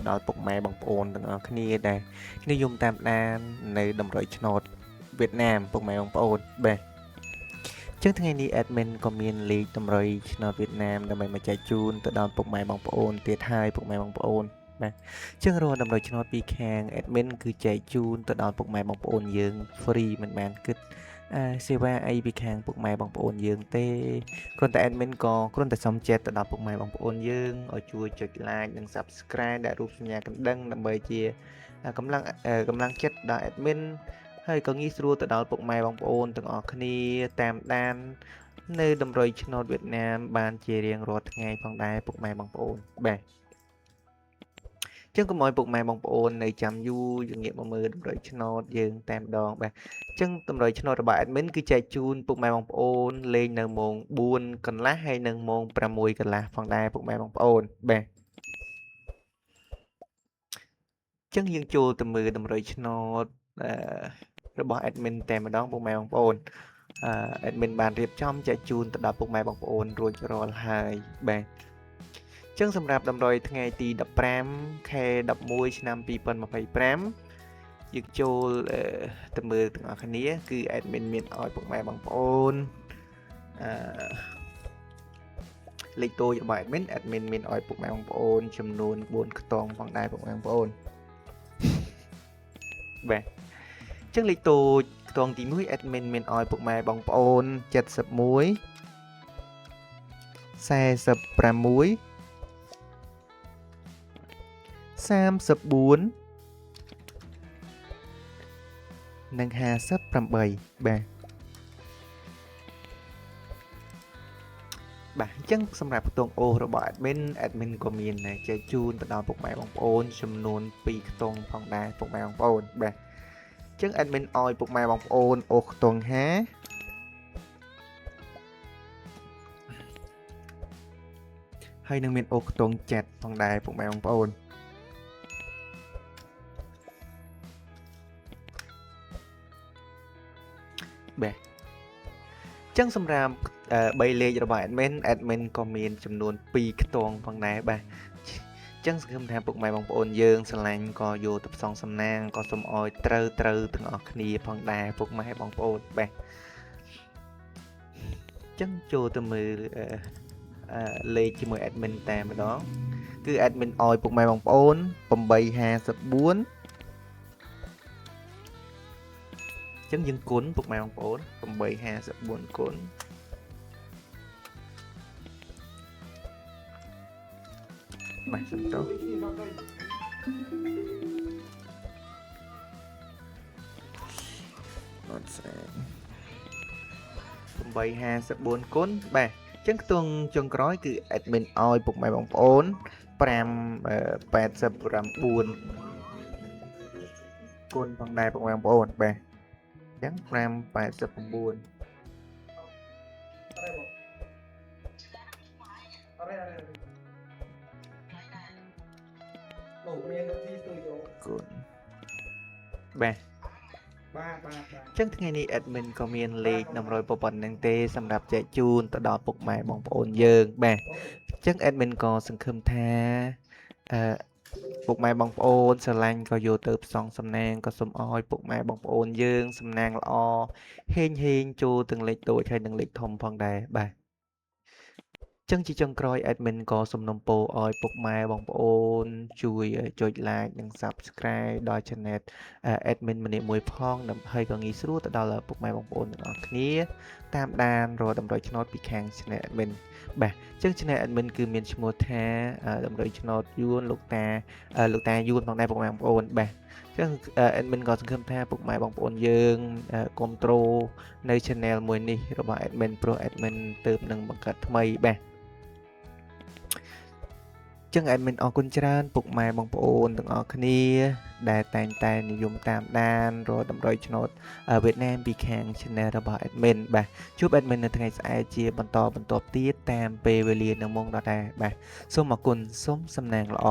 ដល់ពុកម៉ែបងប្អូនទាំងអស់គ្នាដែលនិយមតាមដាននៅតម្រុយឆ្នោតវៀតណាមពុកម៉ែបងប្អូនបាទចឹងថ្ងៃនេះ admin ក៏មានលេខតម្រុយឆ្នោតវៀតណាមដើម្បីមកចែកជូនទៅដល់ពុកម៉ែបងប្អូនទៀតហើយពុកម៉ែបងប្អូនបាទចឹងរាល់តម្រុយឆ្នោតពីខាង admin គឺចែកជូនទៅដល់ពុកម៉ែបងប្អូនយើង free មិនមែនគិតសេវាអីពីខាងពុកម៉ែបងប្អូនយើងទេគ្រាន់តែ admin ក៏គ្រាន់តែសុំចែកទៅដល់ពុកម៉ែបងប្អូនយើងឲ្យជួយចុច like និង subscribe ដាក់រូបសញ្ញាកណ្ដឹងដើម្បីជាកម្លាំងចិត្តដល់ admin ហើយក៏ងាយស្រួលទៅដល់ពុកម៉ែបងប្អូនទាំងអស់គ្នាតាមដាននៅតម្រុយឆ្នោតវៀតណាមបានជារៀងរាល់ថ្ងៃផងដែរពុកម៉ែបងប្អូនបាទចឹងកុំឲ្យពុកម៉ែបងប្អូននៅចាំយូរយើងងាកមកមើលតម្រុយឆ្នោតយើងតែម្ដងបាទចឹងតម្រុយឆ្នោតរបស់ admin គឺចែកជូនពុកម៉ែបងប្អូនលេងនៅម៉ោង4កន្លះហើយនៅម៉ោង6កន្លះផងដែរពុកម៉ែបងប្អូនបាទចឹងយើងចូលទៅមើលតម្រុយឆ្នោតរបស់ admin តែម្ដងពុកម៉ែបងប្អូនadmin បានរៀបចំចែកជូនទៅដល់ពុកម៉ែបងប្អូនរួចរាល់ហើយបាទចឹងសម្រាប់តម្រុយថ្ងៃទី15ខែ11ឆ្នាំ2025យើងចូលទៅមើលទាំងអស់គ្នាគឺ admin មានឲ្យពុកម៉ែបងប្អូនលេខតូចរបស់ admin មានឲ្យពុកម៉ែបងប្អូនចំនួន4ខ្ទង់ផងដែរពុកម៉ែបងប្អូនបាទចឹងលេខតូចខ្ទង់ទី1 admin មានឲ្យពុកម៉ែបងប្អូន71 46 34និង58បាទអញ្ចឹងសម្រាប់ខ្ទង់អូសរបស់ admin ក៏មានចែកជូនទៅដល់ពុកម៉ែបងប្អូនចំនួន2ខ្ទង់ផងដែរពុកម៉ែបងប្អូនបាទអញ្ចឹង admin ឲ្យពុកម៉ែបងប្អូនអូសខ្ទង់50ហើយនឹងមានអូសខ្ទង់7ផងដែរពុកម៉ែបងប្អូនបាទចឹងសម្រាប់3លេខរបស់ admin ក៏មានចំនួន2ខ្ទង់ផងដែរបាទចឹងសង្ឃឹមថាពុកម៉ែបងប្អូនយើងស្រឡាញ់ក៏យកទៅផ្សងសំណាងក៏សូមឲ្យត្រូវទាំងអស់គ្នាផងដែរពុកម៉ែបងប្អូនបាទចឹងចូលទៅមើលលេខជាមួយ admin តែម្ដងគឺ admin ឲ្យពុកម៉ែបងប្អូន854ចឹងយើងគុណពុកម៉ែបងប្អូន854គុណបាទសំទោសអត់ស្អែក854គុណបាទចឹងខ្ទង់ចុងក្រោយគឺ admin ឲ្យពុកម៉ែបងប្អូន589គុណផងដែរពុកម៉ែបងប្អូនបាទចឹង589គុណបាទចឹងថ្ងៃនេះ admin ក៏មានលេខតម្រុយប៉ុណ្្នឹងទេសម្រាប់ចែកជូនទៅដល់ពុកម៉ែបងប្អូនយើងបាទចឹង admin ក៏សង្ឃឹមថាពុកម៉ែបងប្អូនស្រឡាញ់ក៏យកទៅផ្សងសំណាងក៏សូមឲ្យពុកម៉ែបងប្អូនយើងសំណាងល្អហេងចូលទាំងលេខតូចហើយនិងលេខធំផងដែរបាទចឹងជាចុងក្រោយ admin ក៏សំណូមពរឲ្យពុកម៉ែបងប្អូនជួយចុច like និង subscribe ដល់ channel admin ម្នាក់មួយផងដើម្បីក៏ងាយស្រួលទៅដល់ពុកម៉ែបងប្អូនទាំងអស់គ្នាតាមដានរាល់តម្រុយឆ្នោតពីខាង channel admin បាទចឹង channel admin គឺមានឈ្មោះថាតម្រុយឆ្នោតយួនលោកតាយួនផងដែរពុកម៉ែបងប្អូនបាទចឹង admin ក៏សង្ឃឹមថាពុកម៉ែបងប្អូនយើងគ្រប់ត្រូលនៅ channel មួយនេះរបស់ admin ព្រោះ admin ទើបនឹងបង្កើតថ្មីបាទចឹង admin អរគុណច្រើនពុកម៉ែបងប្អូនទាំងអស់គ្នាដែលតែងតែនិយមតាមដានរាល់តម្រុយឆ្នោតវៀតណាមពីខាង channel របស់ admin បាទជួប admin នៅថ្ងៃស្អែកជាបន្តទៀតតាមពេលវេលានៅម៉ោងដដែលបាទសូមអរគុណសូមសំណាងល្អ